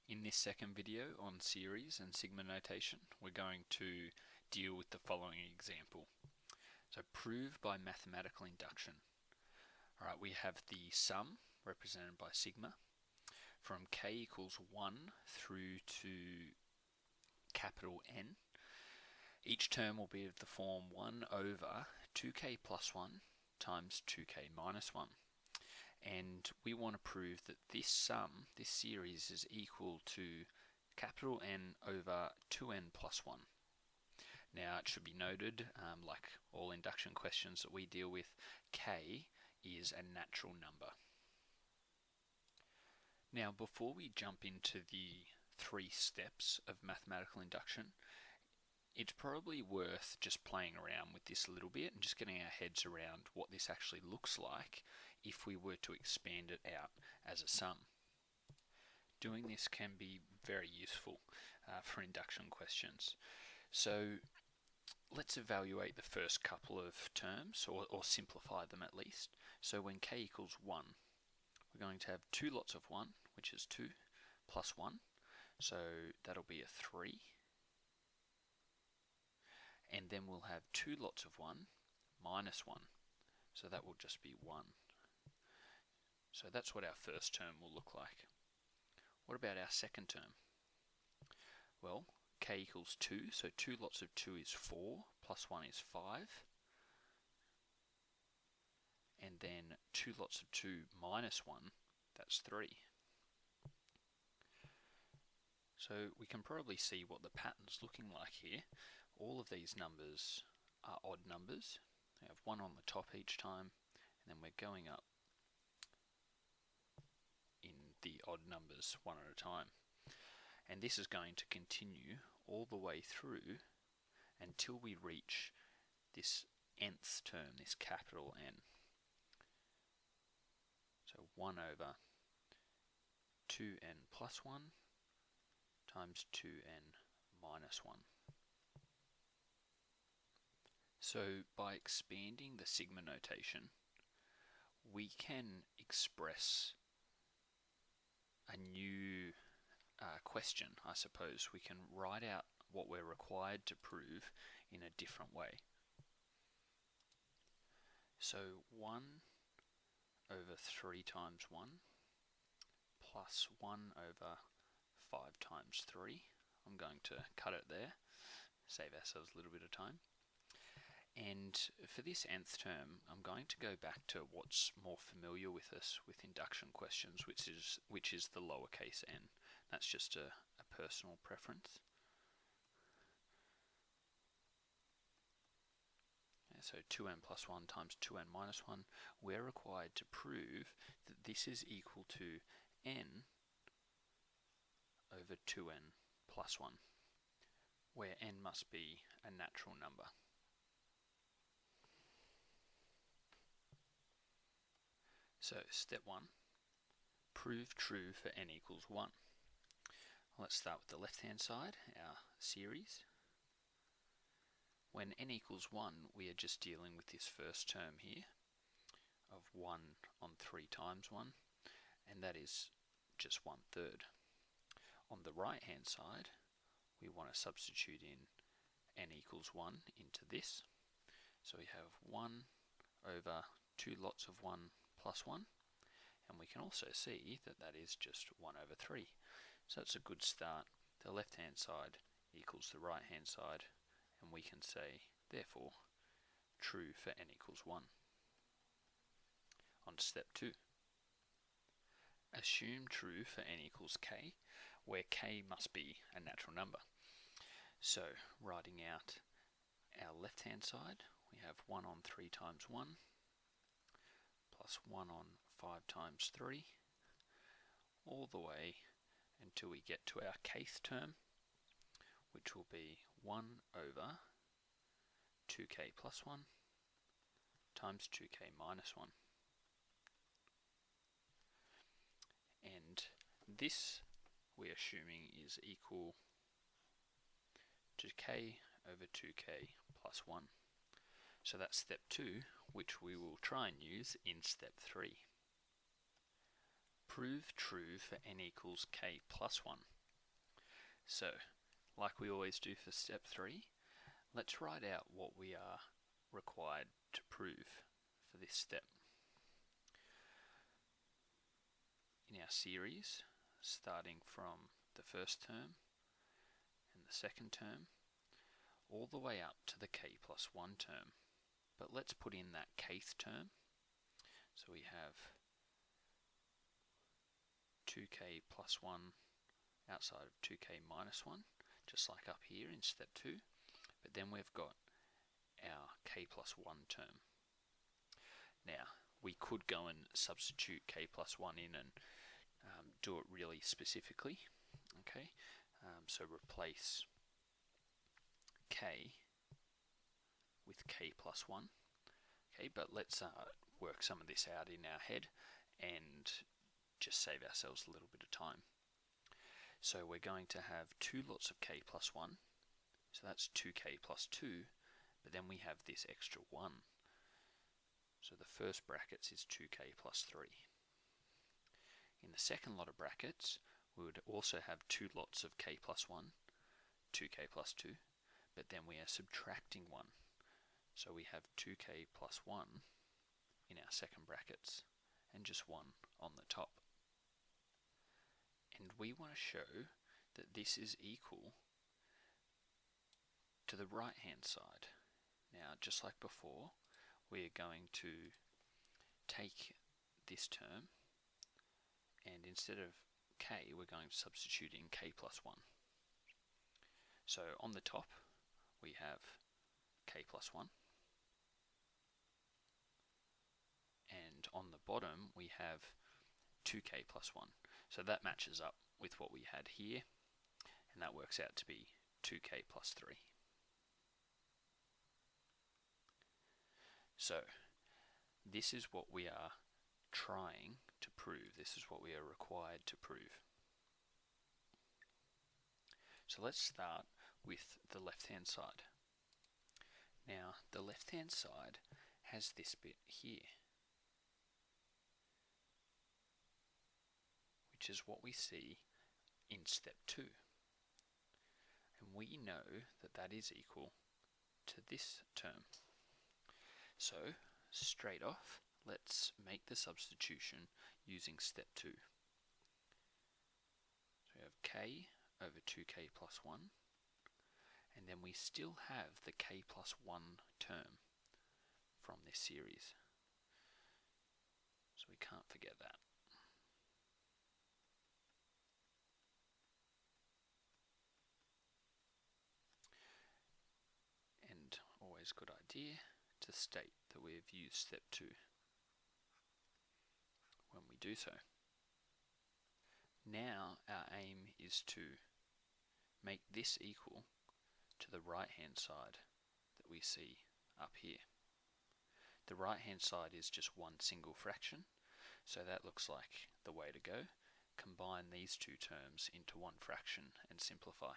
In this second video on series and sigma notation, we're going to deal with the following example. So prove by mathematical induction. Alright, we have the sum represented by sigma from k equals 1 through to capital N. Each term will be of the form 1 over 2k plus 1 times 2k minus 1. And we want to prove that this sum, this series, is equal to capital N over 2n plus 1. Now it should be noted, like all induction questions that we deal with, k is a natural number. Now before we jump into the 3 steps of mathematical induction, it's probably worth just playing around with this a little bit and just getting our heads around what this actually looks like if we were to expand it out as a sum. Doing this can be very useful for induction questions. So let's evaluate the first couple of terms, or simplify them at least. So when k equals 1, we're going to have 2 lots of 1, which is 2, plus 1. So that'll be a 3. And then we'll have 2 lots of 1 minus 1. So that will just be 1. So that's what our first term will look like. What about our second term? Well, k equals 2, so 2 lots of 2 is 4, plus 1 is 5. And then 2 lots of 2 minus 1, that's 3. So we can probably see what the pattern's looking like here. All of these numbers are odd numbers. We have 1 on the top each time, and then we're going up in the odd numbers one at a time. And this is going to continue all the way through until we reach this nth term, this capital N. So 1 over 2n plus 1 times 2n minus 1. So by expanding the sigma notation, we can express a new question, I suppose. We can write out what we're required to prove in a different way. So 1 over 3 times 1 plus 1 over 5 times 3. I'm going to cut it there, save ourselves a little bit of time. And for this nth term, I'm going to go back to what's more familiar with us with induction questions, which is the lowercase n. That's just a personal preference. So 2n plus 1 times 2n minus 1, we're required to prove that this is equal to n over 2n plus 1, where n must be a natural number. So step 1, prove true for n equals 1. Let's start with the left hand side, our series. When n equals 1, we are just dealing with this first term here of 1 on 3 times 1, and that is just 1/3. On the right hand side, we want to substitute in n equals 1 into this. So we have 1 over 2 lots of 1 plus 1, and we can also see that that is just 1 over 3. So it's a good start. The left hand side equals the right hand side, and we can say, therefore, true for n equals 1. On to step 2. Assume true for n equals k, where k must be a natural number. So writing out our left hand side, we have 1 on 3 times 1 plus 1 on 5 times 3, all the way until we get to our kth term, which will be 1 over 2k plus 1 times 2k minus 1. And this, we're assuming, is equal to k over 2k plus 1. So that's step 2, which we will try and use in step 3. Prove true for n equals k plus 1. So, like we always do for step 3, let's write out what we are required to prove for this step. In our series, starting from the first term and the second term, all the way up to the k plus 1 term. But let's put in that kth term. So we have 2k plus 1 outside of 2k minus 1, just like up here in step 2. But then we've got our k plus 1 term. Now, we could go and substitute k plus 1 in and do it really specifically. Okay, so replace k with k plus 1. Okay, but let's work some of this out in our head and just save ourselves a little bit of time. So we're going to have two lots of k plus 1, so that's 2k plus 2, but then we have this extra 1. So the first brackets is 2k plus 3. In the second lot of brackets, we would also have two lots of k plus 1, 2k plus 2, but then we are subtracting 1. So we have 2k plus 1 in our second brackets, and just 1 on the top. And we want to show that this is equal to the right hand side. Now, just like before, we are going to take this term, and instead of k, we're going to substitute in k plus 1. So on the top, we have k plus 1, and on the bottom, we have 2k plus 1. So that matches up with what we had here, and that works out to be 2k plus 3. So this is what we are trying to prove. This is what we are required to prove. So let's start with the left-hand side. Now, the left-hand side has this bit here, which is what we see in step 2. And we know that that is equal to this term. So, straight off, let's make the substitution using step 2. So we have k over 2k plus 1, and then we still have the k plus 1 term from this series. So we can't forget that. And always good idea to state that we have used step 2 when we do so. Now our aim is to make this equal to the right hand side that we see up here. The right hand side is just one single fraction, so that looks like the way to go. Combine these two terms into one fraction and simplify.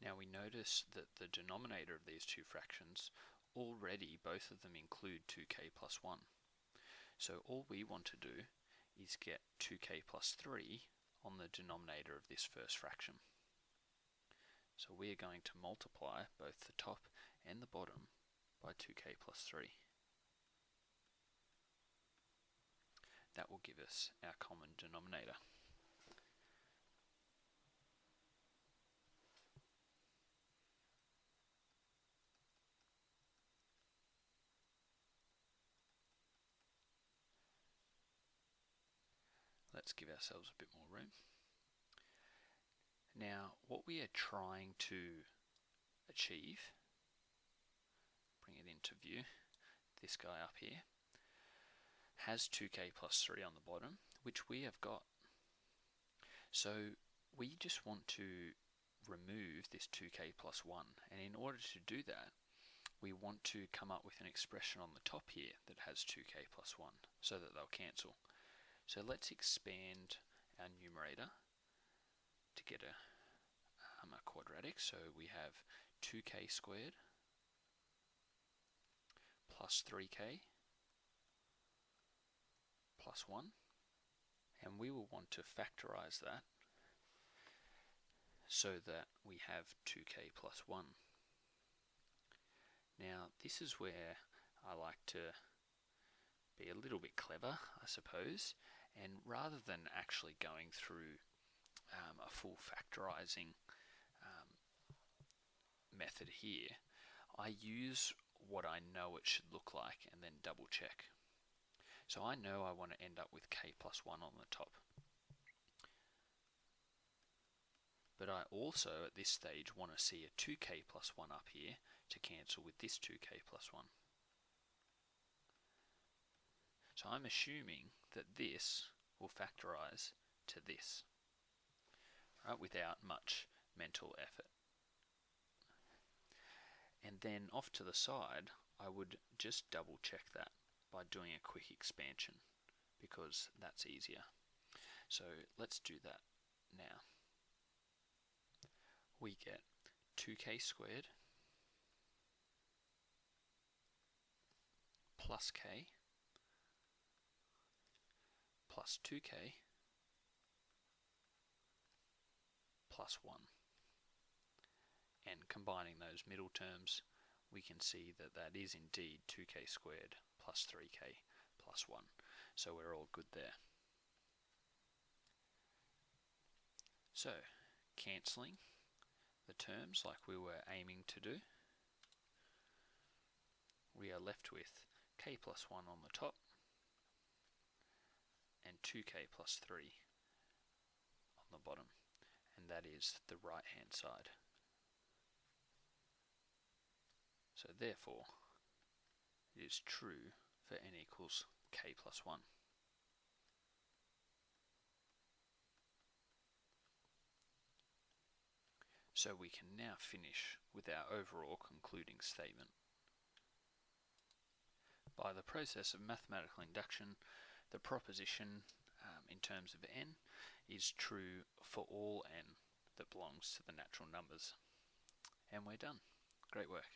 Now we notice that the denominator of these two fractions, already both of them include 2k plus 1. So all we want to do is get 2k plus 3 on the denominator of this first fraction. So we are going to multiply both the top and the bottom by 2k plus 3. That will give us our common denominator. Let's give ourselves a bit more room. Now, what we are trying to achieve, bring it into view, this guy up here, has 2k plus 3 on the bottom, which we have got. So we just want to remove this 2k plus 1, and in order to do that, we want to come up with an expression on the top here that has 2k plus 1, so that they'll cancel. So let's expand our numerator to get a quadratic. So we have 2k squared plus 3k plus 1, and we will want to factorize that so that we have 2k plus 1. Now this is where I like to be a little bit clever, I suppose, and rather than actually going through a full factorizing method here, I use what I know it should look like and then double check. So I know I want to end up with k plus 1 on the top. But I also, at this stage, want to see a 2k plus 1 up here to cancel with this 2k plus 1. So I'm assuming that this will factorize to this, right, without much mental effort. And then off to the side, I would just double check that by doing a quick expansion, because that's easier. So let's do that now. We get 2k squared plus k plus 2k plus 1. And combining those middle terms, we can see that that is indeed 2k squared plus 3k plus 1. So we're all good there. So, cancelling the terms like we were aiming to do, we are left with k plus 1 on the top and 2k plus 3 on the bottom, and that is the right hand side. So therefore, it is true for n equals k plus 1. So we can now finish with our overall concluding statement. By the process of mathematical induction, the proposition in terms of n is true for all n that belongs to the natural numbers. And we're done. Great work.